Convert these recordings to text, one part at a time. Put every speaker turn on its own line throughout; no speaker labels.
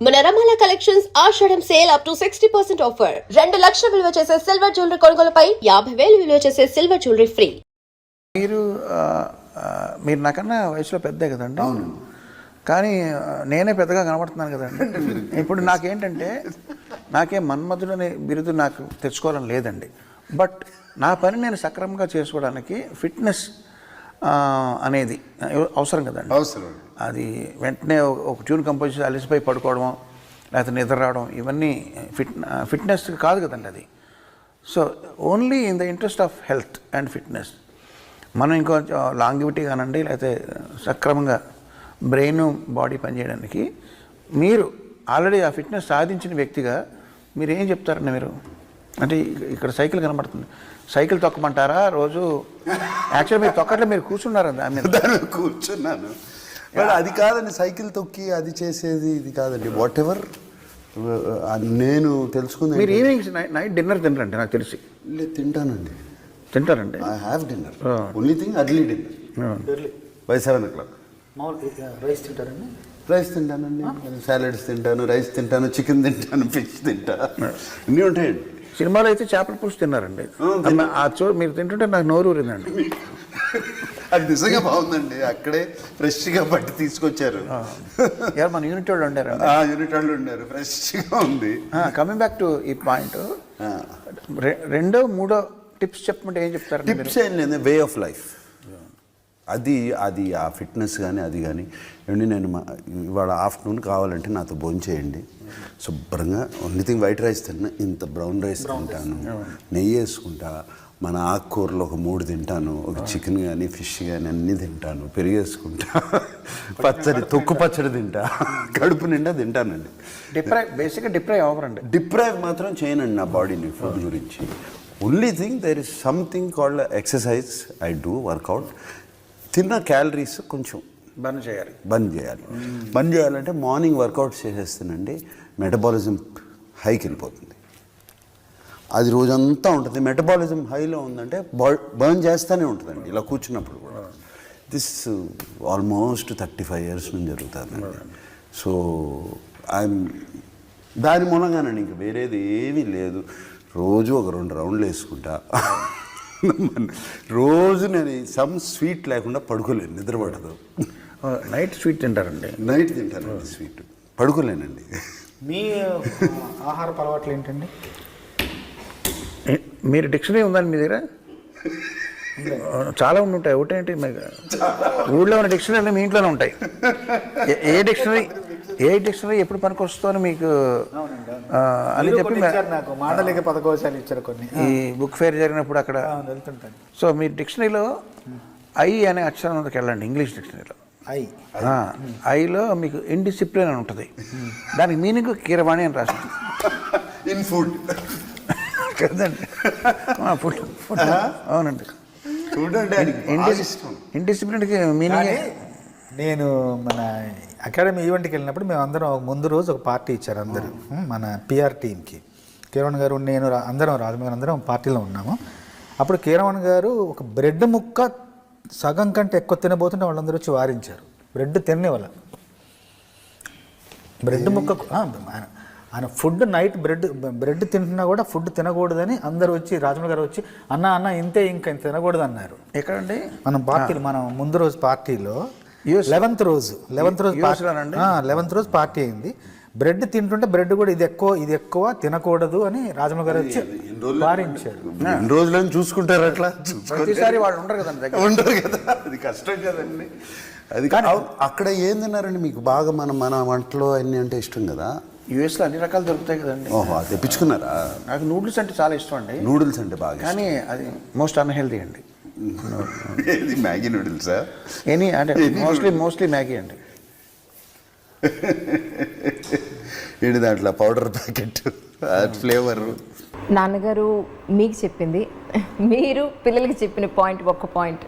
మన రమాల కలెక్షన్స్ ఆషాఢం సేల్ అప్ టు 60% ఆఫర్. 2 లక్షల విలువ చేసే సిల్వర్ జ్యువెలరీ కొనుగోలుపై 50,000 విలువ చేసే సిల్వర్ జ్యువెలరీ ఫ్రీ.
మీరు నాకన్నా వయసులో పెద్దే కదండి. అవును. కానీ నేనే పెద్దగా కనబడుతున్నాను కదండి. ఇప్పుడు నాకేంటంటే నాకేం మన్మధుడనే బిరుదు నాకు తెచ్చుకోవాలని లేదండి. బట్ నా పని నేను సక్రమంగా చేసుకోవడానికి ఫిట్నెస్ అనేది అవసరం కదండి.
అవసరం.
అది వెంటనే ఒక ట్యూన్ కంపోజ్ చేసి అలసిపోయి పడుకోవడం లేకపోతే నిద్ర రావడం ఇవన్నీ ఫిట్నెస్ కాదు కదండి అది. So only in the interest of health and fitness మనం ఇంకో లాంగివిటీ కానండి లేకపోతే సక్రమంగా బ్రెయిన్ బాడీ పనిచేయడానికి మీరు ఆల్రెడీ ఆ ఫిట్నెస్ సాధించిన వ్యక్తిగా మీరు ఏం చెప్తారండి? మీరు అంటే ఇక్కడ సైకిల్ కనబడుతుంది, సైకిల్ తొక్కమంటారా రోజు? యాక్చువల్గా మీరు తొక్కట్లో మీరు కూర్చున్నారు
దాని కూర్చున్నాను. బట్ అది కాదండి, సైకిల్ తొక్కి అది చేసేది ఇది కాదండి. వాట్ ఎవర్ నేను తెలుసుకుంది.
మీరు ఈవినింగ్ నైట్ డిన్నర్ తినరండి నాకు తెలిసి.
లేదు, తింటానండి.
తింటారండి?
I have dinner. Only thing early dinner by 7 o'clock.
Rice తింటారండి?
రైస్ తింటానండి, సాలడ్స్ తింటాను, రైస్ తింటాను, చికెన్ తింటాను, ఫిష్ తింటా, అన్నీ ఉంటాయండి.
సినిమాలో అయితే చేపల పులుసు తిన్నారండి. మీరు తింటుంటే నాకు నోరు ఊరిందండి.
అది నిజంగా బాగుందండి. అక్కడే ఫ్రెష్గా పట్టి తీసుకొచ్చారు.
ఎవరు మన యూనిట్ వాళ్ళు ఉండారు?
యూనిట్ వాళ్ళు ఉండారు, ఫ్రెష్గా ఉంది.
కమింగ్ బ్యాక్ టు ఈ పాయింట్, రెండో మూడో టిప్స్ చెప్పమంటే ఏం చెప్తారు?
టిప్స్ ఏం లేదు, వే ఆఫ్ లైఫ్. అది ఆ ఫిట్నెస్ కానీ అది కానీ ఏమండి, నేను ఇవాళ ఆఫ్టర్నూన్ కావాలంటే నాతో భోజనం చేయండి, శుభ్రంగా ఓన్లీ థింగ్ వైట్ రైస్ తిన్నా, ఇంత బ్రౌన్ రైస్ తింటాను, నెయ్యి వేసుకుంటా, మన ఆకుకూరలు ఒక 3 తింటాను, ఒక చికెన్ కానీ ఫిష్ కానీ అన్నీ తింటాను, పెరిగేసుకుంటా, పచ్చడి తొక్కు పచ్చడి తింటా, కడుపు నిండా తింటానండి.
బేసిక్గా డిప్రైవ్ అవ్వరండి.
డిప్రైవ్ మాత్రం చేయనండి నా బాడీని ఫుడ్ గురించి. Only thing there is something called exercise. I do workout. తిన్న క్యాలరీస్ కొంచెం బంద్ చేయాలి. బంద్ చేయాలంటే మార్నింగ్ వర్కౌట్ చేసేస్తానండి, మెటబాలిజం హైకి వెళ్ళిపోతుంది. అది రోజంతా ఉంటుంది. మెటబాలిజం హైలో ఉందంటే బర్న్ చేస్తూనే ఉంటుందండి ఇలా కూర్చున్నప్పుడు కూడా. దిస్ ఆల్మోస్ట్ 35 years నుంచి జరుగుతుందండి. సో దాని మూలంగానండి, ఇంక వేరేది ఏమీ లేదు. రోజు ఒక 2 రౌండ్లు వేసుకుంటా. రోజు నేను సమ్ స్వీట్ లేకుండా పడుకోలేను, నిద్ర పడదు.
నైట్ స్వీట్ తింటారండి?
నైట్ తింటానండి స్వీట్, పడుకోలేనండి.
మీ ఆహారపు అలవాట్లు ఏంటండి?
మీరు డిక్షనరీ ఉందండి మీ దగ్గర? చాలా ఉంటాయి. ఒకటేంటి, ఊళ్ళో ఉన్న డిక్షనరీ మీ ఇంట్లోనే ఉంటాయి. ఏ డిక్షనరీ ఎప్పుడు పనికి వస్తుందని మీకు అని చెప్పి
నాకు మాండలిక పదకోశాలు ఇచ్చారు కొన్ని.
ఈ బుక్ ఫేర్ జరిగినప్పుడు అక్కడ
వెళ్తుంటాను.
సో మీ డిక్షనరీలో ఐ అనే అక్షరంకి వెళ్ళండి. ఇంగ్లీష్ డిక్షనరీలో ఐలో మీకు ఇండిసిప్లిన్ అని ఉంటుంది. దానికి మీనింగ్ కీరవాణి అని రాస్తుంది.
ఇన్ ఫుడ్
కదండి? ఫుడ్. అవునండి. ఇండిసిప్లిన్కి మీనింగ్.
నేను మన అకాడమీ ఈవెంట్కి వెళ్ళినప్పుడు మేము అందరం ముందు రోజు ఒక పార్టీ ఇచ్చారు అందరూ, మన పిఆర్ టీమ్కి. కీరవణ్ గారు, నేను, అందరం రాజమౌళి అందరం పార్టీలో ఉన్నాము. అప్పుడు కీరవణ్ గారు ఒక బ్రెడ్ ముక్క సగం కంటే ఎక్కువ తినబోతుంటే వాళ్ళందరూ వచ్చి వారించారు. బ్రెడ్ తినేవాళ్ళ బ్రెడ్ ముక్క ఆయన ఫుడ్ నైట్ బ్రెడ్ తింటున్నా కూడా ఫుడ్ తినకూడదని అందరూ వచ్చి, రాజమౌళి గారు వచ్చి అన్న ఇంతే, ఇంకా ఇంత తినకూడదు అన్నారు.
ఎక్కడండి?
మనం పార్టీలో, మనం ముందు రోజు పార్టీలో 11th రోజు పార్టీ అయింది. బ్రెడ్ తింటుంటే బ్రెడ్ కూడా ఇది ఎక్కువ తినకూడదు అని రాజమౌళి గారు వచ్చి వారించారు.
రోజులను చూసుకుంటారు అట్లా.
ప్రతిసారి వాళ్ళు
ఉండరు కదా, అది కష్టం కదండి. అది కానీ అక్కడ ఏం తిన్నారండి మీకు బాగా? మన వంటలో అన్నీ అంటే ఇష్టం కదా.
యూఎస్లో అన్ని రకాలు దొరుకుతాయి కదండి.
ఓహో, అది తెప్పించుకున్నారా?
నాకు నూడిల్స్ అంటే చాలా ఇష్టం అండి.
నూడిల్స్ అంటే బాగా,
కానీ అది మోస్ట్ అన్హెల్దీ అండి.
ఇది మ్యాగీ నూడిల్సా?
అంటే మోస్ట్లీ మ్యాగీ అండి.
ఏంటి దాంట్లో పౌడర్ ప్యాకెట్, ఫ్లేవర్.
నాన్నగారు మీకు చెప్పింది, మీరు పిల్లలకి చెప్పిన పాయింట్, ఒక్క పాయింట్.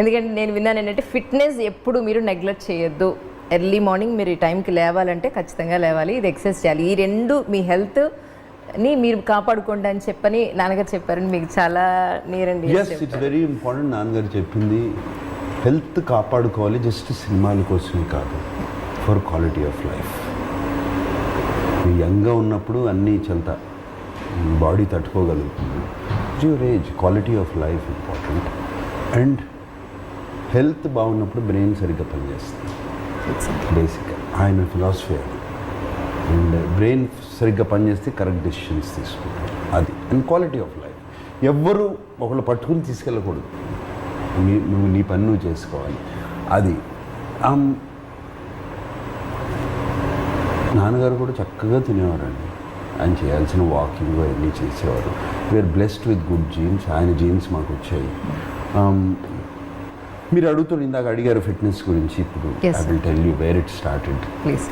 ఎందుకంటే నేను విన్నాను ఏంటంటే, ఫిట్నెస్ ఎప్పుడు మీరు నెగ్లెక్ట్ చేయొద్దు. ఎర్లీ మార్నింగ్ మీరు ఈ టైంకి లేవాలంటే ఖచ్చితంగా లేవాలి, ఇది ఎక్సర్సైజ్ చేయాలి. ఈ 2 మీ హెల్త్ని మీరు కాపాడుకోండి అని చెప్పని నాన్నగారు చెప్పారని మీకు చాలా నీరండి.
It's very important. నాన్నగారు చెప్పింది హెల్త్ కాపాడుకోవాలి, జస్ట్ సినిమాల కోసమే కాదు. For quality of life. మీరు యంగ్గా ఉన్నప్పుడు అన్నీ చెల్తా బాడీ తట్టుకోగలుగుతుంది. Your age quality of life important. And health బాగున్నప్పుడు బ్రెయిన్ సరిగ్గా పనిచేస్తుంది. బేసిక్గా ఆయన ఫిలాసఫీ అది. అండ్ బ్రెయిన్ సరిగ్గా పనిచేస్తే కరెక్ట్ డెసిషన్స్ తీసుకుంటారు. అది అండ్ క్వాలిటీ ఆఫ్ లైఫ్. ఎవ్వరూ ఒకళ్ళు పట్టుకుని తీసుకెళ్ళకూడదు. నువ్వు నీ పని నువ్వు చేసుకోవాలి. అది నాన్నగారు కూడా చక్కగా తినేవారండి. ఆయన చేయాల్సిన వాకింగ్ అవన్నీ చేసేవారు. We are blessed with good genes. ఆయన జీన్స్ మాకు వచ్చాయి. మీరు అడుగుతున్నారు, ఇందాక అడిగారు ఫిట్నెస్ గురించి. ఇప్పుడు I will tell you where it started.
Please.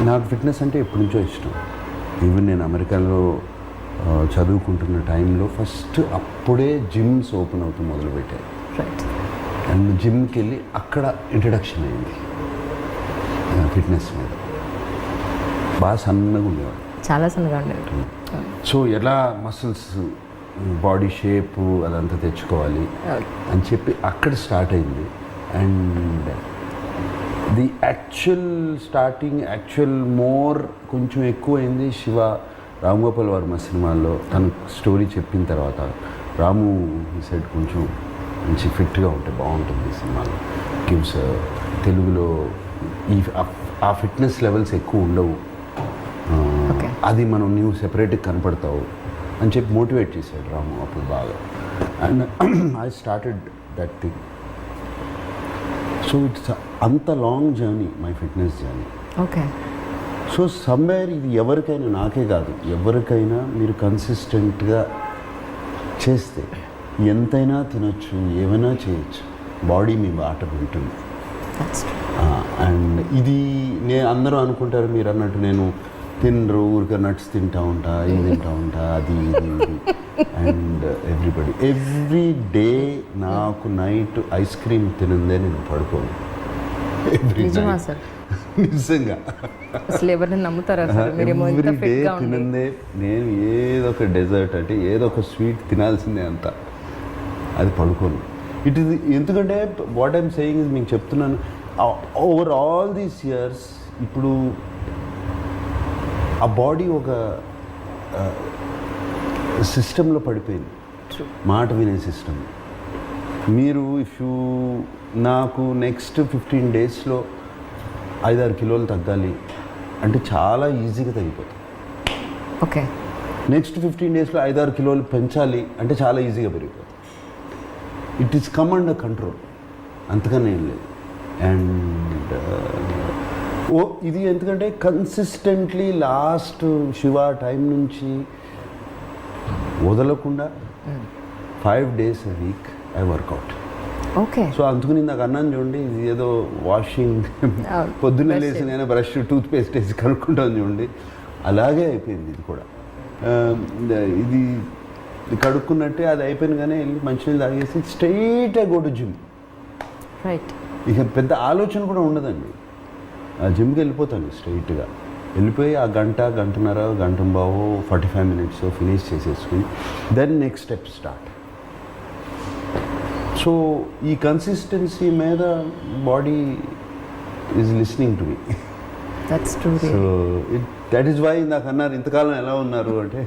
నాకు ఫిట్నెస్ అంటే ఎప్పటి నుంచో ఇష్టం. ఈవెన్ నేను అమెరికాలో చదువుకుంటున్న టైంలో ఫస్ట్ అప్పుడే జిమ్స్ ఓపెన్ అవుతూ మొదలుపెట్టాయి. అండ్ జిమ్కి వెళ్ళి అక్కడ ఇంట్రడక్షన్ అయింది ఫిట్నెస్ మీద. బాగా సన్నగా ఉండేవాడు,
చాలా సన్నగా ఉండేవాడు.
సో ఎలా మసిల్స్ బాడీ షేపు అదంతా తెచ్చుకోవాలి అని చెప్పి అక్కడ స్టార్ట్ అయింది. అండ్ ది యాక్చువల్ మోర్ కొంచెం ఎక్కువైంది శివ రామ్ గోపాల్ వర్మ సినిమాల్లో. తను స్టోరీ చెప్పిన తర్వాత రాము ఈ సైడ్ కొంచెం మంచి ఫిట్గా ఉంటే బాగుంటుంది ఈ సినిమాలో. గివ్స్ తెలుగులో ఆ ఫిట్నెస్ లెవెల్స్ ఎక్కువ ఉండవు, అది మనం నీవు సెపరేట్గా కనపడతావు అని చెప్పి మోటివేట్ చేశాడు రాము అప్పుడు బాగా. And I started that thing. So it's అంత long journey, my fitness journey.
Okay.
So somewhere ఇది ఎవరికైనా, నాకే కాదు ఎవరికైనా, మీరు కన్సిస్టెంట్గా చేస్తే ఎంతైనా తినొచ్చు, ఏమైనా చేయొచ్చు. బాడీ మీ బాట వింటుంది. అండ్ ఇది అందరూ అనుకుంటారు మీరు అన్నట్టు నేను తినరు, ఊరికే నట్స్ తింటా ఉంటా, ఇది తింటా ఉంటా, అది ఇది ఇది. అండ్ ఎవ్రీ డే నాకు నైట్ ఐస్ క్రీమ్ తినందే నేను పడుకోను. నిజంగా
అసలు ఎవరిని నమ్ముతారా?
ఎవ్రీ డే తినందే. నేను ఏదో ఒక డెజర్ట్ అంటే ఏదో ఒక స్వీట్ తినాల్సిందే అంత, అది పడుకోను. ఇట్ ఈస్ ఎందుకంటే వాట్ ఐమ్ సేయింగ్ ఇస్, మీకు చెప్తున్నాను, ఓవర్ ఆల్ దీస్ ఇయర్స్ ఇప్పుడు ఆ బాడీ ఒక సిస్టంలో పడిపోయింది, మాట వినే సిస్టమ్. మీరు నాకు నెక్స్ట్ 15 daysలో 5-6 కిలోలు తగ్గాలి అంటే చాలా ఈజీగా తగ్గిపోతుంది.
ఓకే.
నెక్స్ట్ 15 daysలో 5-6 కిలోలు పెంచాలి అంటే చాలా ఈజీగా పెరిగిపోతుంది. It is come under control, అంతకన్నా ఏం లేదు. అండ్ ఇది ఎందుకంటే కన్సిస్టెంట్లీ లాస్ట్ శివ టైం నుంచి వదలకుండా 5 days a week I work out.
Okay.
So అందుకని నాకు అన్నాను చూడండి, ఇది ఏదో వాషింగ్ పొద్దున్నే లేచి నేను బ్రష్ టూత్పేస్ట్ వేసి కనుక్కుంటాను చూడండి, అలాగే అయిపోయింది ఇది కూడా. ఇది కడుక్కున్నట్టే అది అయిపోయింది, కానీ వెళ్ళి మంచినీళ్ళు తాగేసి స్ట్రైట్గా గో టు జిమ్.
రైట్.
ఇక పెద్ద ఆలోచన కూడా ఉండదండి, ఆ జిమ్కి వెళ్ళిపోతాను స్ట్రైట్గా. వెళ్ళిపోయి ఆ గంటన్నర, గంటంబావు 45 minutes ఫినిష్ చేసేసుకుని then next step start. So ఈ కన్సిస్టెన్సీ మీద body is listening to me. So that is why నాకు అన్నారు ఇంతకాలం ఎలా ఉన్నారు అంటే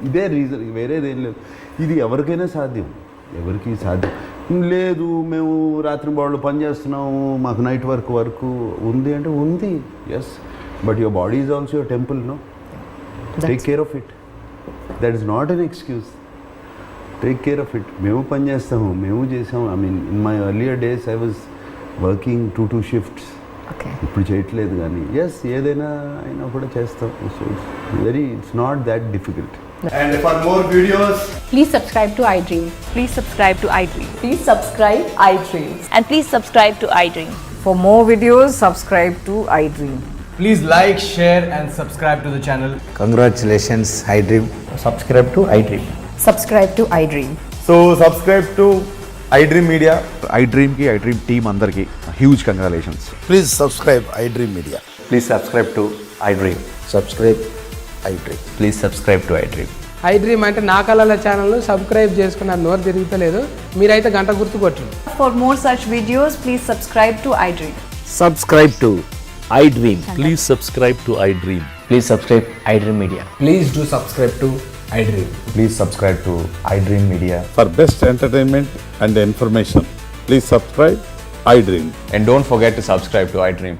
ఇదే రీజన్, వేరేదేం లేదు. ఇది ఎవరికైనా సాధ్యం, ఎవరికి సాధ్యం లేదు. మేము రాత్రి బాడీలో పని చేస్తున్నాము, మాకు నైట్ వరకు ఉంది అంటే ఉంది. Yes, but your body is also your temple. No, take care of it. That is not an excuse. Take care of it. మేము పని చేస్తాము, మేము చేసాము. I mean in my earlier days I was working 2 shifts. ఇప్పుడు చేయట్లేదు, కానీ yes ఏదైనా అయినా కూడా చేస్తాం. So it's not that difficult.
And for more videos,
Please subscribe to iDream.
Please subscribe to iDream.
Please subscribe iDream.
And please subscribe to iDream.
For more videos, subscribe to iDream.
please like, share and subscribe to the channel.
Congratulations, iDream. Subscribe to iDream.
Subscribe to iDream.
So subscribe to iDream Media.
iDream team andarki huge congratulations.
Please subscribe iDream Media.
Please subscribe to iDream.
Subscribe iDream.
Please subscribe to iDream.
iDream అంటే నా కళల ఛానల్ను subscribe చేసుకున్న నోరు తిరుగుతలేదు, మీరైతే గంట గుర్తు కొట్టండి.
For more such videos, please subscribe to iDream.
Subscribe to iDream.
Please subscribe to iDream.
Please subscribe iDream Media.
Please do subscribe to iDream.
Please subscribe to iDream Media.
For best entertainment and information, please subscribe iDream.
And don't forget to subscribe to iDream.